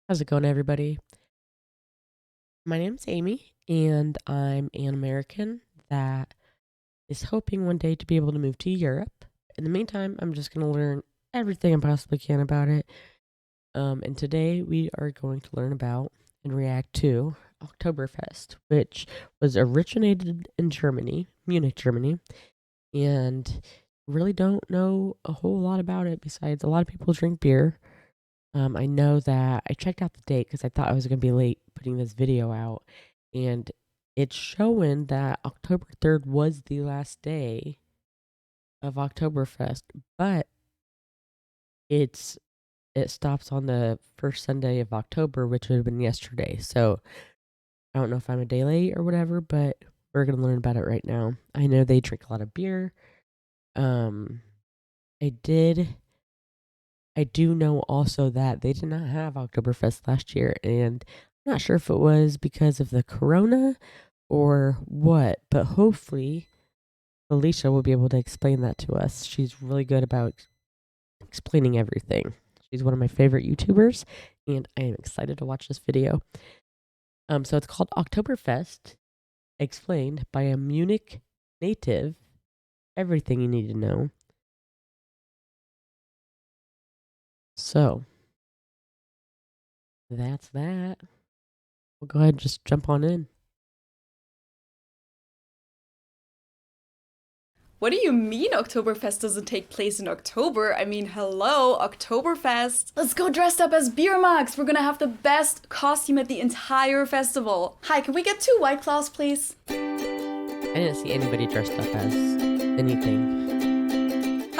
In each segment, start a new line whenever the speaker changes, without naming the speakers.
How's it going, everybody? My name's Amy, and I'm an American that is hoping one day to be able to move to Europe. In the meantime, I'm just going to learn everything I possibly can about it. And today we are going to learn about and react to Oktoberfest, which was originated in Germany, Munich, Germany, and really don't know a whole lot about it besides a lot of people drink beer. I know that I checked out the date because I thought I was going to be late putting this video out, and it's showing that October 3rd was the last day of Oktoberfest, but it stops on the first Sunday of October, which would have been yesterday. So I don't know if I'm a day late or whatever, but we're going to learn about it right now. I know they drink a lot of beer. Um, I did I do know also that they did not have Oktoberfest last year, and I'm not sure if it was because of the corona or what, but hopefully Alicia will be able to explain that to us. She's really good about explaining everything. She's one of my favorite YouTubers, and I am excited to watch this video. So it's called Oktoberfest, explained by a Munich native. Everything you need to know. So that's that. We'll go ahead and just jump on in.
What do you mean Oktoberfest doesn't take place in October? I mean, hello, Oktoberfest. Let's go dressed up as beer mugs. We're gonna have the best costume at the entire festival. Hi, can we get 2 White Claws, please?
I didn't see anybody dressed up as anything.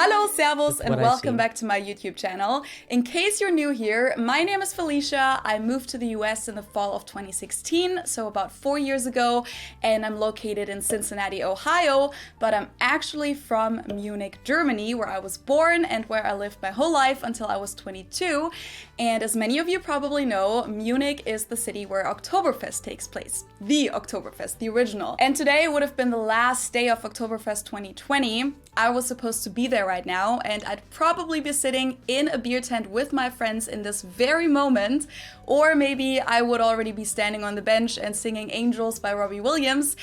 Hello, servus, and welcome
seen.
back to my YouTube channel. In case you're new here, my name is Felicia. I moved to the US in the fall of 2016, so about 4 years ago, and I'm located in Cincinnati, Ohio, but I'm actually from Munich, Germany, where I was born and where I lived my whole life until I was 22. And as many of you probably know, Munich is the city where Oktoberfest takes place. The Oktoberfest, the original. And today would have been the last day of Oktoberfest 2020. I was supposed to be there right now, and I'd probably be sitting in a beer tent with my friends in this very moment, or maybe I would already be standing on the bench and singing Angels by Robbie Williams.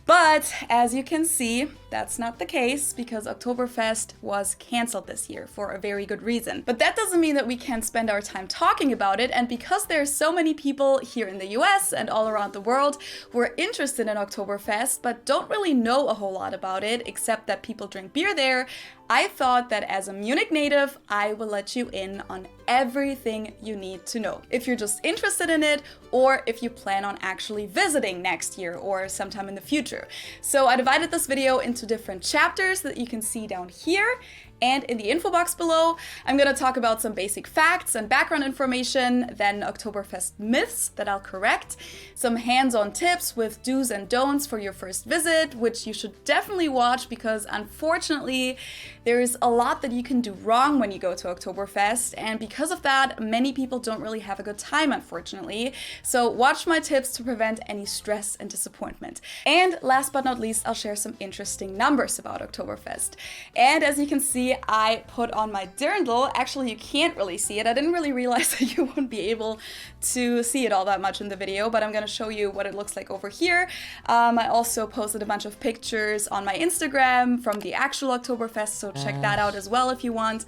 But as you can see, that's not the case because Oktoberfest was cancelled this year for a very good reason. But that doesn't mean that we can't spend our time talking about it, and because there's so many people here in the US and all around the world who are interested in Oktoberfest but don't really know a whole lot about it except that people drink beer there, I thought that as a Munich native, I will let you in on everything you need to know. If you're just interested in it, or if you plan on actually visiting next year or sometime in the future. So I divided this video into different chapters that you can see down here. And in the info box below, I'm gonna talk about some basic facts and background information, then Oktoberfest myths that I'll correct, some hands-on tips with do's and don'ts for your first visit, which you should definitely watch because unfortunately, there's a lot that you can do wrong when you go to Oktoberfest, and because of that, many people don't really have a good time, unfortunately. So watch my tips to prevent any stress and disappointment. And last but not least, I'll share some interesting numbers about Oktoberfest. And as you can see, I put on my dirndl. Actually, you can't really see it. I didn't really realize that you wouldn't be able to see it all that much in the video, but I'm gonna show you what it looks like over here. I also posted a bunch of pictures on my Instagram from the actual Oktoberfest, so check that out as well if you want.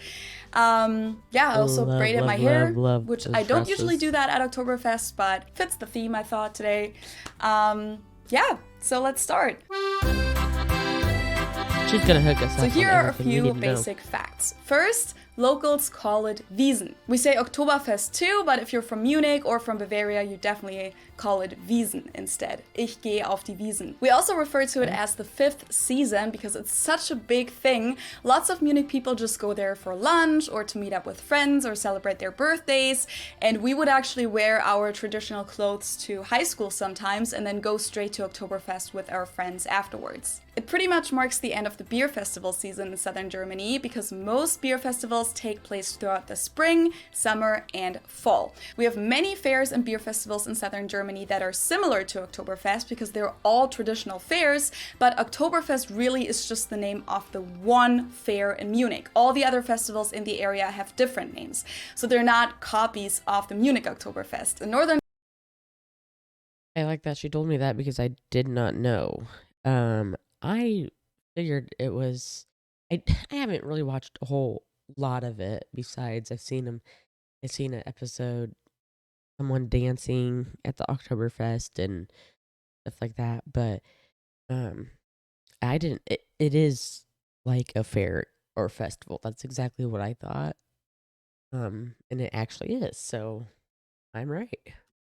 Yeah, I also braided my hair, which I don't usually do that at Oktoberfest, but fits the theme, I thought, today. Yeah, so let's start.
She's gonna hook us up.
So here are a few basic facts. First, locals call it Wiesn. We say Oktoberfest too, but if you're from Munich or from Bavaria, you definitely call it Wiesn instead. Ich gehe auf die Wiesn. We also refer to it as the 5th season because it's such a big thing. Lots of Munich people just go there for lunch or to meet up with friends or celebrate their birthdays. And we would actually wear our traditional clothes to high school sometimes and then go straight to Oktoberfest with our friends afterwards. It pretty much marks the end of the beer festival season in southern Germany because most beer festivals festivals take place throughout the spring, summer, and fall. We have many fairs and beer festivals in southern Germany that are similar to Oktoberfest because they're all traditional fairs, but Oktoberfest really is just the name of the one fair in Munich. All the other festivals in the area have different names, so they're not copies of the Munich Oktoberfest. In northern
I like that she told me that because I did not know. I figured it was. I haven't really watched a whole lot of it. Besides, I've seen an episode, someone dancing at the Oktoberfest and stuff like that. But um, I didn't. It is like a fair or festival. That's exactly what I thought. And it actually is. So I'm right.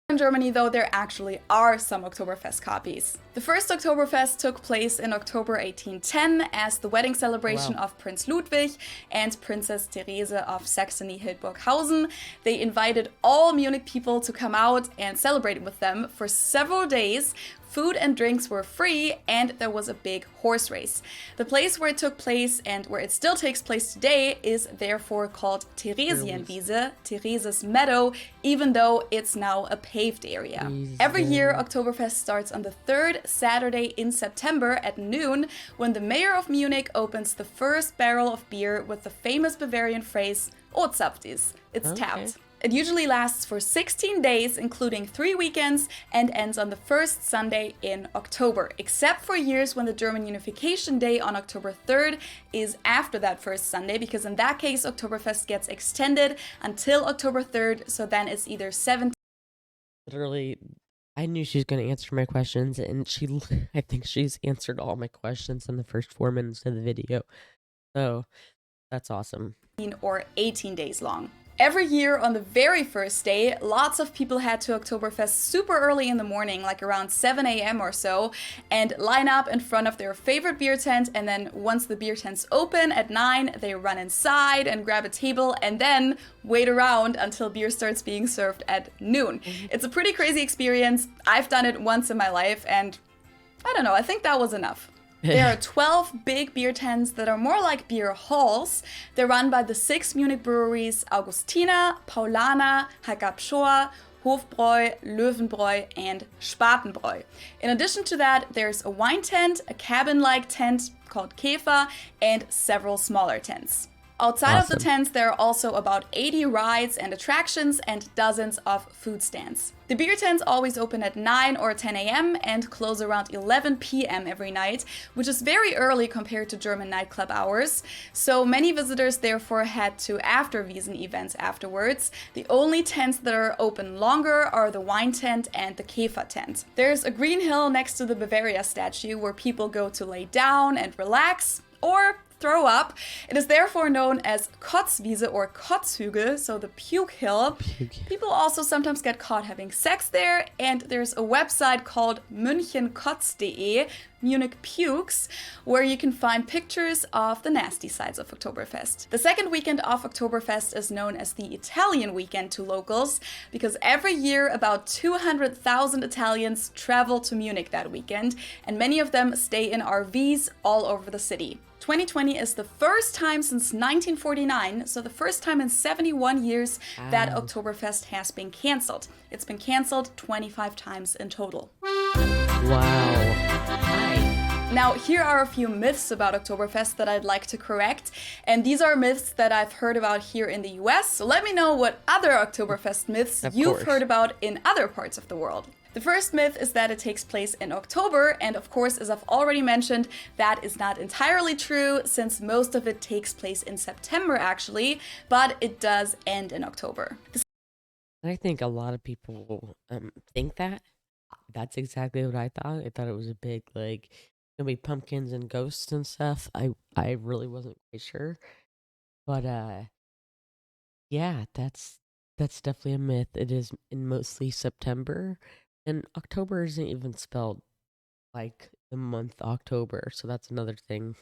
In Germany, though, there actually are some Oktoberfest copies. The first Oktoberfest took place in October 1810 as the wedding celebration
Wow.
of Prince Ludwig and Princess Therese of Saxony-Hildburghausen. They invited all Munich people to come out and celebrate with them for several days. Food and drinks were free, and there was a big horse race. The place where it took place and where it still takes place today is therefore called Theresienwiese, Therese's Meadow, even though it's now a paved area. Every year, Oktoberfest starts on the third Saturday in September at noon, when the mayor of Munich opens the first barrel of beer with the famous Bavarian phrase, "O zapftis," it's tapped. It usually lasts for 16 days, including 3 weekends, and ends on the first Sunday in October, except for years when the German Unification Day on October 3rd is after that first Sunday, because in that case, Oktoberfest gets extended until October 3rd, so then it's either 17.
Literally, I knew she was going to answer my questions, and I think she's answered all my questions in the first 4 minutes of the video. So that's awesome.
Or 18 days long. Every year on the very first day, lots of people head to Oktoberfest super early in the morning, like around 7 a.m. or so, and line up in front of their favorite beer tent. And then once the beer tents open at 9, they run inside and grab a table and then wait around until beer starts being served at noon. It's a pretty crazy experience. I've done it once in my life, and I don't know, I think that was enough. There are 12 big beer tents that are more like beer halls. They're run by the 6 Munich breweries Augustiner, Paulaner, Hack-Apschor, Hofbräu, Löwenbräu, and Spatenbräu. In addition to that, there's a wine tent, a cabin-like tent called Käfer, and several smaller tents. Outside of the tents, there are also about 80 rides and attractions and dozens of food stands. The beer tents always open at 9 or 10 a.m. and close around 11 p.m. every night, which is very early compared to German nightclub hours. So many visitors therefore head to after-Wiesen events afterwards. The only tents that are open longer are the wine tent and the Käfer tent. There's a green hill next to the Bavaria statue where people go to lay down and relax, or throw up. It is therefore known as Kotzwiese or Kotzhügel, so the puke hill. People also sometimes get caught having sex there, and there's a website called münchenkotz.de, Munich Pukes, where you can find pictures of the nasty sides of Oktoberfest. The second weekend of Oktoberfest is known as the Italian weekend to locals, because every year about 200,000 Italians travel to Munich that weekend, and many of them stay in RVs all over the city. 2020 is the first time since 1949, so the first time in 71 years that Oktoberfest has been canceled. It's been canceled 25 times in total.
Wow. Hi.
Now, here are a few myths about Oktoberfest that I'd like to correct, and these are myths that I've heard about here in the US, so let me know what other Oktoberfest myths you've heard about in other parts of the world. The first myth is that it takes place in October, and of course, as I've already mentioned, that is not entirely true, since most of it takes place in September actually, but it does end in October.
I think a lot of people think that. That's exactly what I thought. I thought it was a big, like, gonna be pumpkins and ghosts and stuff. I really wasn't quite sure. But yeah, that's definitely a myth. It is in mostly September. And October isn't even spelled like the month October, so that's another thing.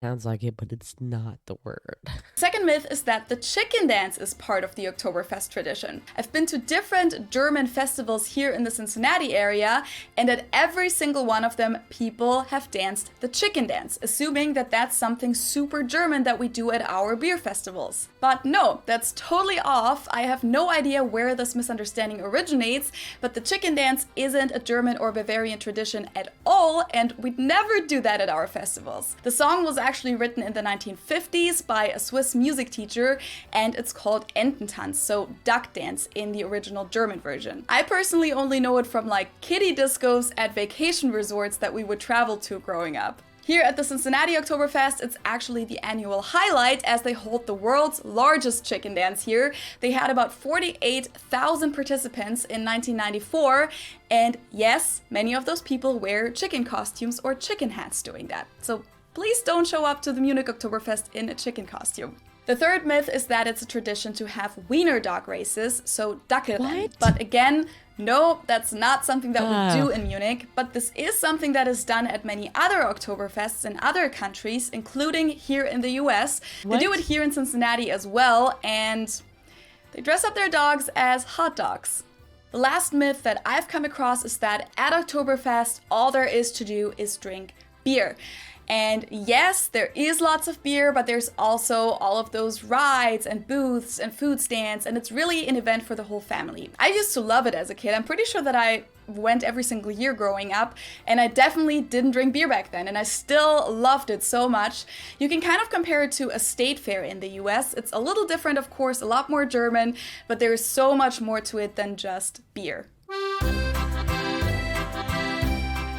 Sounds like it, but it's not the word.
Second myth is that the chicken dance is part of the Oktoberfest tradition. I've been to different German festivals here in the Cincinnati area, and at every single one of them, people have danced the chicken dance, assuming that that's something super German that we do at our beer festivals. But no, that's totally off. I have no idea where this misunderstanding originates, but the chicken dance isn't a German or Bavarian tradition at all, and we'd never do that at our festivals. The song was actually written in the 1950s by a Swiss music teacher, and it's called Ententanz, so duck dance in the original German version. I personally only know it from like kiddie discos at vacation resorts that we would travel to growing up. Here at the Cincinnati Oktoberfest, it's actually the annual highlight as they hold the world's largest chicken dance here. They had about 48,000 participants in 1994, and yes, many of those people wear chicken costumes or chicken hats doing that. So please don't show up to the Munich Oktoberfest in a chicken costume. The third myth is that it's a tradition to have Wiener Dog Races, so Dackelrennen.
What?
But again, no, that's not something that we do in Munich, but this is something that is done at many other Oktoberfests in other countries, including here in the US.
What?
They do it here in Cincinnati as well, and they dress up their dogs as hot dogs. The last myth that I've come across is that at Oktoberfest, all there is to do is drink beer. And yes, there is lots of beer, but there's also all of those rides and booths and food stands, and it's really an event for the whole family. I used to love it as a kid. I'm pretty sure that I went every single year growing up, and I definitely didn't drink beer back then, and I still loved it so much. You can kind of compare it to a state fair in the US. It's a little different, of course, a lot more German, but there is so much more to it than just beer.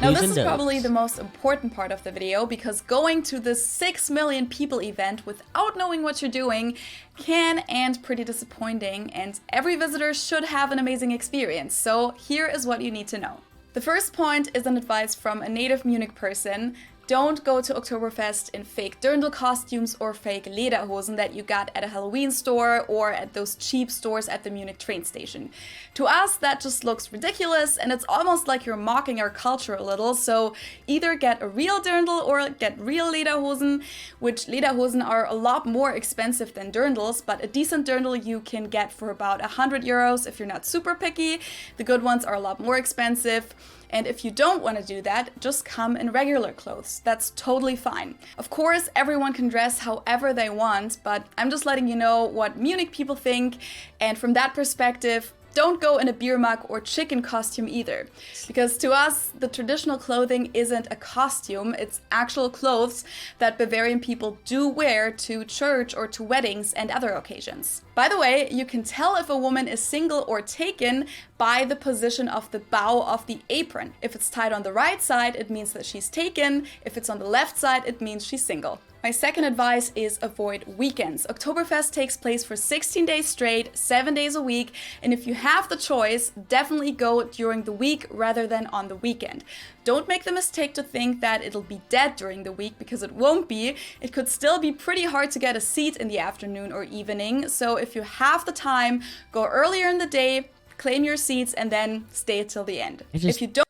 Now this is probably the most important part of the video, because going to this 6 million people event without knowing what you're doing can end pretty disappointing, and every visitor should have an amazing experience. So here is what you need to know. The first point is an advice from a native Munich person. Don't go to Oktoberfest in fake dirndl costumes or fake lederhosen that you got at a Halloween store or at those cheap stores at the Munich train station. To us, that just looks ridiculous, and it's almost like you're mocking our culture a little, so either get a real dirndl or get real lederhosen, which lederhosen are a lot more expensive than dirndls, but a decent dirndl you can get for about 100 euros if you're not super picky. The good ones are a lot more expensive. And if you don't want to do that, just come in regular clothes. That's totally fine. Of course, everyone can dress however they want, but I'm just letting you know what Munich people think, and from that perspective, don't go in a beer mug or chicken costume either. Because to us, the traditional clothing isn't a costume, it's actual clothes that Bavarian people do wear to church or to weddings and other occasions. By the way, you can tell if a woman is single or taken by the position of the bow of the apron. If it's tied on the right side, it means that she's taken. If it's on the left side, it means she's single. My second advice is avoid weekends. Oktoberfest takes place for 16 days straight, 7 days a week, and if you have the choice, definitely go during the week rather than on the weekend. Don't make the mistake to think that it'll be dead during the week, because it won't be. It could still be pretty hard to get a seat in the afternoon or evening, so if you have the time, go earlier in the day, claim your seats, and then stay till the end. If you don't,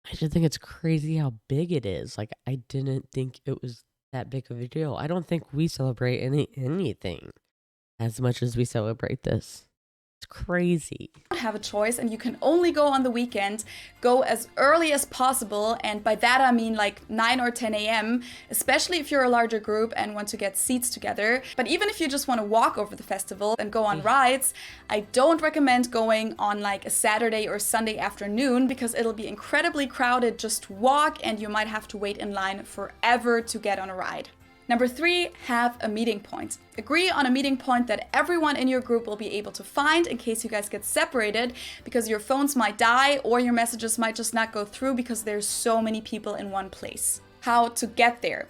I just think it's crazy how big it is. Like, I didn't think it was that big of a deal. I don't think we celebrate anything as much as we celebrate this. It's crazy.
Have a choice and you can only go on the weekend, go as early as possible, and by that I mean like 9 or 10 a.m., especially if you're a larger group and want to get seats together. But even if you just want to walk over the festival and go on rides, I don't recommend going on like a Saturday or Sunday afternoon, because it'll be incredibly crowded just to walk and you might have to wait in line forever to get on a ride. Number 3, have a meeting point. Agree on a meeting point that everyone in your group will be able to find in case you guys get separated, because your phones might die or your messages might just not go through because there's so many people in one place. How to get there.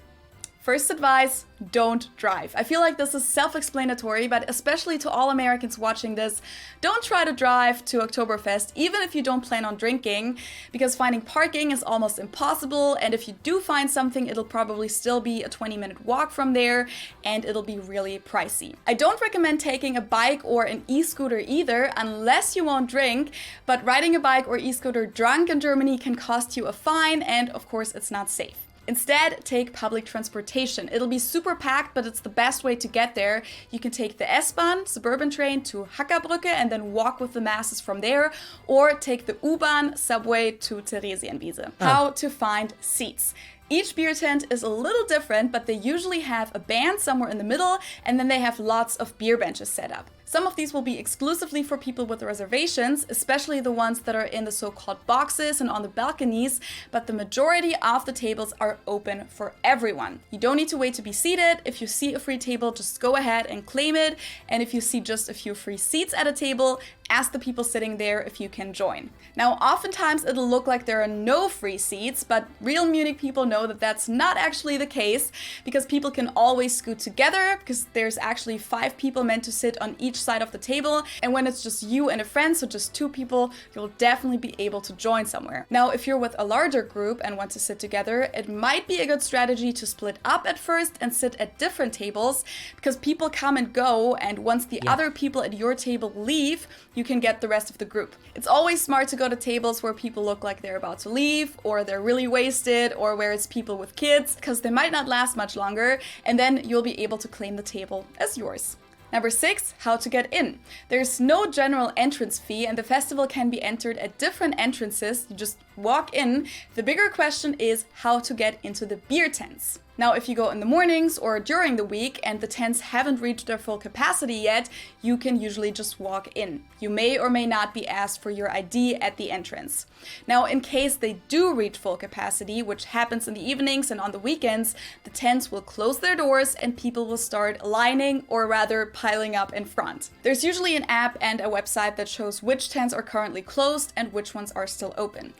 First advice, don't drive. I feel like this is self-explanatory, but especially to all Americans watching this, don't try to drive to Oktoberfest, even if you don't plan on drinking, because finding parking is almost impossible, and if you do find something, it'll probably still be a 20-minute walk from there, and it'll be really pricey. I don't recommend taking a bike or an e-scooter either, unless you won't drink, but riding a bike or e-scooter drunk in Germany can cost you a fine, and of course it's not safe. Instead, take public transportation. It'll be super packed, but it's the best way to get there. You can take the S-Bahn, suburban train, to Hackerbrücke and then walk with the masses from there, or take the U-Bahn, subway to Theresienwiese. How to find seats. Each beer tent is a little different, but they usually have a band somewhere in the middle, and then they have lots of beer benches set up. Some of these will be exclusively for people with reservations, especially the ones that are in the so-called boxes and on the balconies, but the majority of the tables are open for everyone. You don't need to wait to be seated. If you see a free table, just go ahead and claim it. And if you see just a few free seats at a table, ask the people sitting there if you can join. Now, oftentimes it'll look like there are no free seats, but real Munich people know that that's not actually the case, because people can always scoot together, because there's actually 5 people meant to sit on each side of the table, and when it's just you and a friend, so just 2 people, you'll definitely be able to join somewhere. Now, if you're with a larger group and want to sit together, it might be a good strategy to split up at first and sit at different tables, because people come and go, and once the other people at your table leave, you can get the rest of the group. It's always smart to go to tables where people look like they're about to leave, or they're really wasted, or where it's people with kids, because they might not last much longer, and then you'll be able to claim the table as yours. Number 6, how to get in. There's no general entrance fee, and the festival can be entered at different entrances. You just walk in. The bigger question is how to get into the beer tents. Now, if you go in the mornings or during the week and the tents haven't reached their full capacity yet, you can usually just walk in. You may or may not be asked for your ID at the entrance. Now, in case they do reach full capacity, which happens in the evenings and on the weekends, the tents will close their doors and people will start lining, or rather piling up in front. There's usually an app and a website that shows which tents are currently closed and which ones are still open.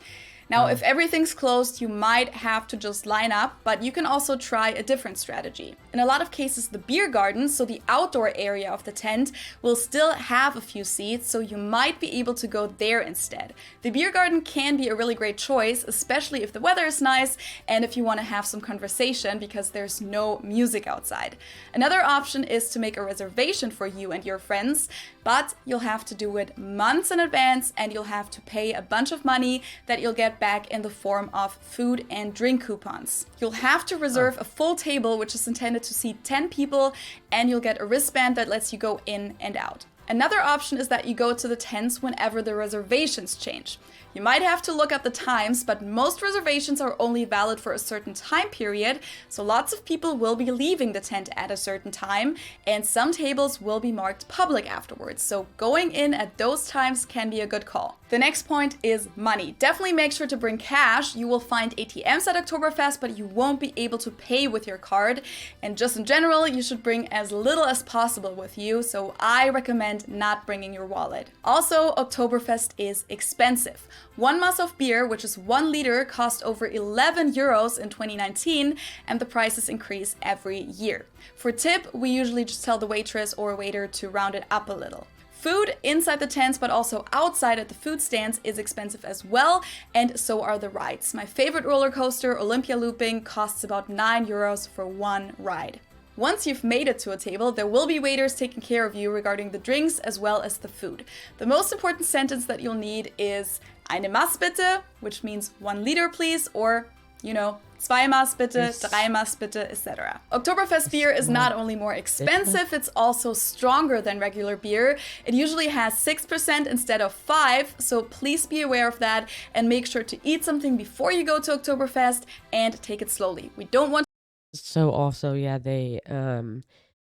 Now, if everything's closed, you might have to just line up, but you can also try a different strategy. In a lot of cases, the beer garden, so the outdoor area of the tent, will still have a few seats, so you might be able to go there instead. The beer garden can be a really great choice, especially if the weather is nice and if you want to have some conversation because there's no music outside. Another option is to make a reservation for you and your friends, but you'll have to do it months in advance and you'll have to pay a bunch of money that you'll get back in the form of food and drink coupons. You'll have to reserve a full table, which is intended to seat 10 people, and you'll get a wristband that lets you go in and out. Another option is that you go to the tents whenever the reservations change. You might have to look up the times, but most reservations are only valid for a certain time period, so lots of people will be leaving the tent at a certain time, and some tables will be marked public afterwards, so going in at those times can be a good call. The next point is money. Definitely make sure to bring cash. You will find ATMs at Oktoberfest, but you won't be able to pay with your card, and just in general, you should bring as little as possible with you, so I recommend not bringing your wallet. Also, Oktoberfest is expensive. 1 mass of beer, which is 1 liter, cost over 11 euros in 2019, and the prices increase every year. For tip, we usually just tell the waitress or waiter to round it up a little. Food inside the tents, but also outside at the food stands, is expensive as well, and so are the rides. My favorite roller coaster, Olympia Looping, costs about 9 euros for 1 ride. Once you've made it to a table, there will be waiters taking care of you regarding the drinks as well as the food. The most important sentence that you'll need is eine Maß bitte, which means 1 liter please, or, you know, 2 Maß bitte, 3 Maß bitte, etc. Oktoberfest beer is not only more expensive, it's also stronger than regular beer. It usually has 6% instead of 5%, so please be aware of that and make sure to eat something before you go to Oktoberfest and take it slowly. We don't want.
So also, yeah, they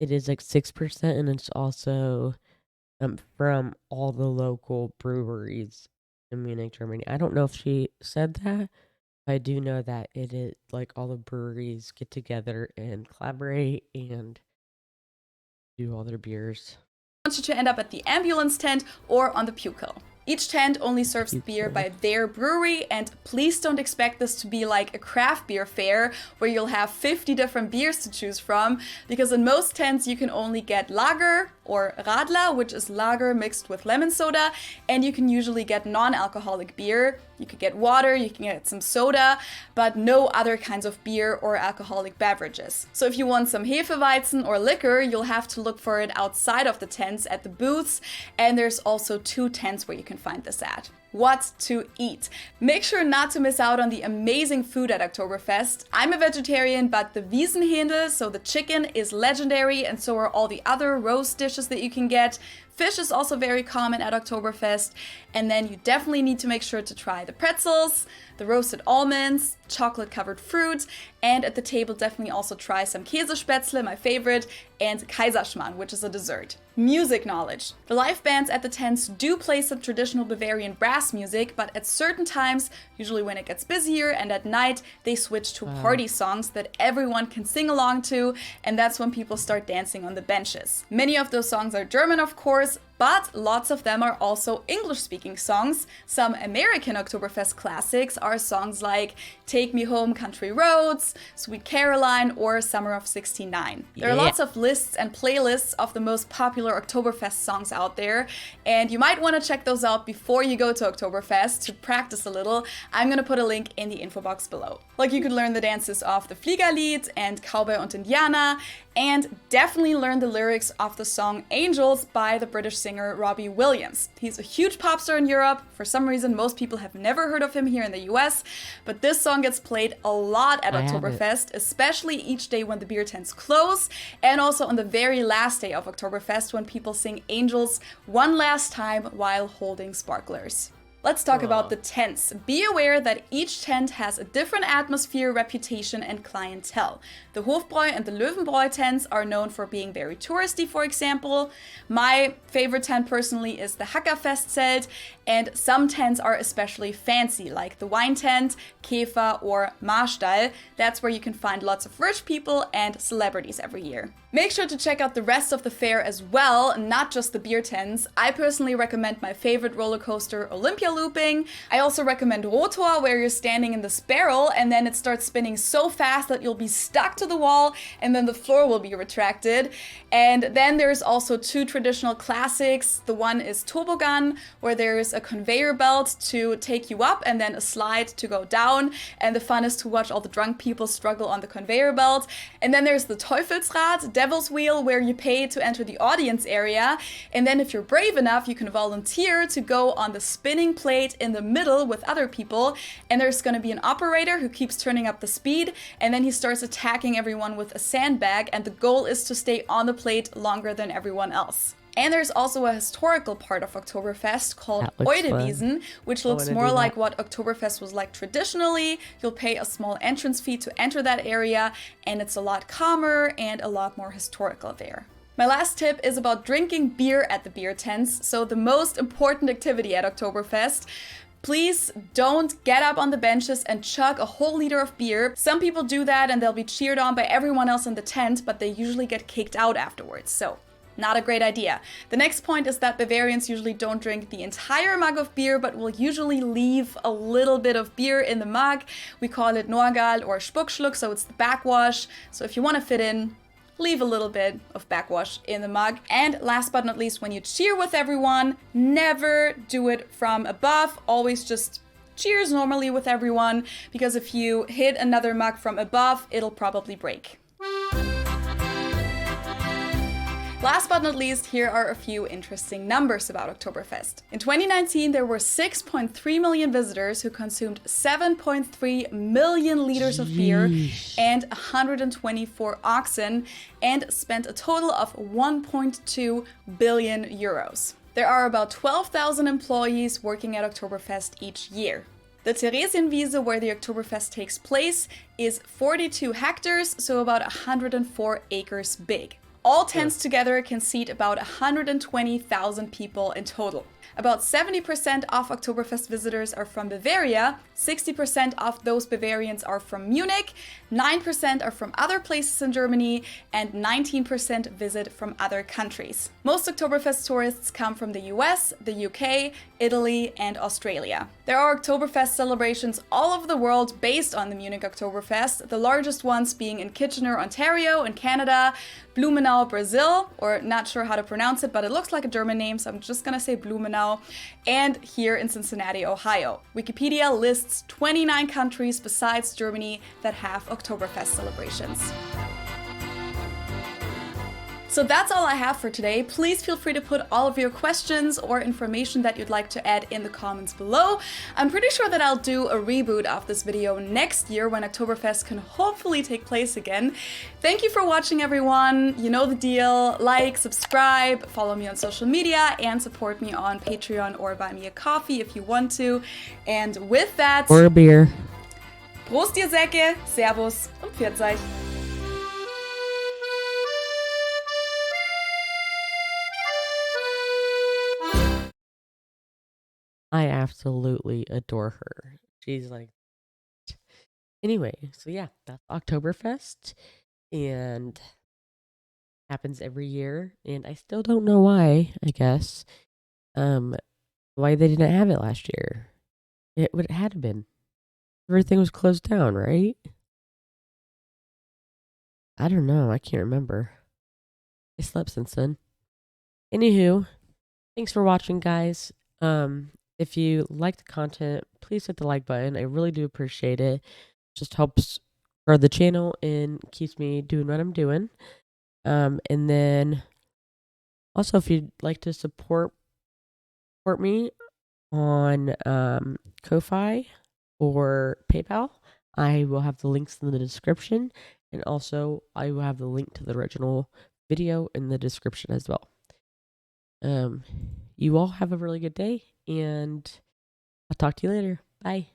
it is like 6%, and it's also from all the local breweries in Munich, Germany. I don't know if she said that. I do know that it is like all the breweries get together and collaborate and do all their beers.
Want you to end up at the ambulance tent or on the puke hill. Each tent only serves beer by their brewery, and please don't expect this to be like a craft beer fair where you'll have 50 different beers to choose from, because in most tents you can only get lager or radler, which is lager mixed with lemon soda, and you can usually get non-alcoholic beer. You could get water, you can get some soda, but no other kinds of beer or alcoholic beverages. So if you want some Hefeweizen or liquor, you'll have to look for it outside of the tents at the booths, and there's also 2 tents where you can find this at. what to eat. Make sure not to miss out on the amazing food at Oktoberfest. I'm a vegetarian, but the Wiesenhände, so the chicken, is legendary, and so are all the other roast dishes that you can get. Fish is also very common at Oktoberfest. And then you definitely need to make sure to try the pretzels, the roasted almonds, chocolate-covered fruit, and at the table definitely also try some Käsespätzle, my favorite, and Kaiserschmarrn, which is a dessert. Music knowledge. The live bands at the tents do play some traditional Bavarian brass music, but at certain times, usually when it gets busier and at night, they switch to party songs that everyone can sing along to, and that's when people start dancing on the benches. Many of those songs are German, of course, but lots of them are also English-speaking songs. Some American Oktoberfest classics are songs like Take Me Home Country Roads, Sweet Caroline, or Summer of '69. There are lots of lists and playlists of the most popular Oktoberfest songs out there, and you might want to check those out before you go to Oktoberfest to practice a little. I'm going to put a link in the info box below. Like, you could learn the dances of the Fliegerlied and Cowboy und Indianer, and definitely learn the lyrics of the song Angels by the British singer Robbie Williams. He's a huge pop star in Europe. For some reason, most people have never heard of him here in the US, but this song gets played a lot at Oktoberfest, especially each day when the beer tents close, and also on the very last day of Oktoberfest when people sing Angels one last time while holding sparklers. Let's talk about the tents. Be aware that each tent has a different atmosphere, reputation, and clientele. The Hofbräu and the Löwenbräu tents are known for being very touristy, for example. My favorite tent personally is the Hackerfestzelt, and some tents are especially fancy, like the wine tent, Käfer, or Marstall. That's where you can find lots of rich people and celebrities every year. Make sure to check out the rest of the fair as well, not just the beer tents. I personally recommend my favorite roller coaster, Olympia Looping. I also recommend Rotor, where you're standing in this barrel and then it starts spinning so fast that you'll be stuck to the wall and then the floor will be retracted. And then there's also two traditional classics. The one is Toboggan, where there's a conveyor belt to take you up and then a slide to go down. And the fun is to watch all the drunk people struggle on the conveyor belt. And then there's the Teufelsrad, Devil's Wheel, where you pay to enter the audience area. And then if you're brave enough, you can volunteer to go on the spinning plate in the middle with other people. And there's going to be an operator who keeps turning up the speed. And then he starts attacking everyone with a sandbag. And the goal is to stay on the plate longer than everyone else. And there's also a historical part of Oktoberfest called Oidewiesen, which looks more like what Oktoberfest was like traditionally. You'll pay a small entrance fee to enter that area, and it's a lot calmer and a lot more historical there. My last tip is about drinking beer at the beer tents, so the most important activity at Oktoberfest. Please don't get up on the benches and chug a whole liter of beer. Some people do that and they'll be cheered on by everyone else in the tent, but they usually get kicked out afterwards. So, not a great idea. The next point is that Bavarians usually don't drink the entire mug of beer, but will usually leave a little bit of beer in the mug. We call it Norgal or Spuckschluck, so it's the backwash. So if you want to fit in, leave a little bit of backwash in the mug. And last but not least, when you cheer with everyone, never do it from above. Always just cheers normally with everyone, because if you hit another mug from above, it'll probably break. Last but not least, here are a few interesting numbers about Oktoberfest. In 2019, there were 6.3 million visitors who consumed 7.3 million liters of beer and 124 oxen, and spent a total of 1.2 billion euros. There are about 12,000 employees working at Oktoberfest each year. The Theresienwiese, where the Oktoberfest takes place, is 42 hectares, so about 104 acres big. All tents together can seat about 120,000 people in total. About 70% of Oktoberfest visitors are from Bavaria, 60% of those Bavarians are from Munich, 9% are from other places in Germany, and 19% visit from other countries. Most Oktoberfest tourists come from the US, the UK, Italy, and Australia. There are Oktoberfest celebrations all over the world based on the Munich Oktoberfest, the largest ones being in Kitchener, Ontario, in Canada, Blumenau, Brazil, or not sure how to pronounce it, but it looks like a German name, so I'm just gonna say Blumenau, and here in Cincinnati, Ohio. Wikipedia lists 29 countries besides Germany that have Oktoberfest celebrations. So that's all I have for today. Please feel free to put all of your questions or information that you'd like to add in the comments below. I'm pretty sure that I'll do a reboot of this video next year when Oktoberfest can hopefully take place again. Thank you for watching, everyone. You know the deal. Like, subscribe, follow me on social media, and support me on Patreon or buy me a coffee if you want to. And with that,
Or a beer.
Prost ihr Säcke, Servus und pfiat euch.
I absolutely adore her. She's like, anyway, so yeah, that's Oktoberfest, and happens every year, and I still don't know why, I guess, why they didn't have it last year. It would had to been. Everything was closed down, right? I don't know. I can't remember. I slept since then. Anywho, thanks for watching, guys. If you like the content, please hit the like button. I really do appreciate it. Just helps grow the channel and keeps me doing what I'm doing. And then also, if you'd like to support me on Ko-fi or PayPal, I will have the links in the description, and also I will have the link to the original video in the description as well. You all have a really good day, and I'll talk to you later. Bye.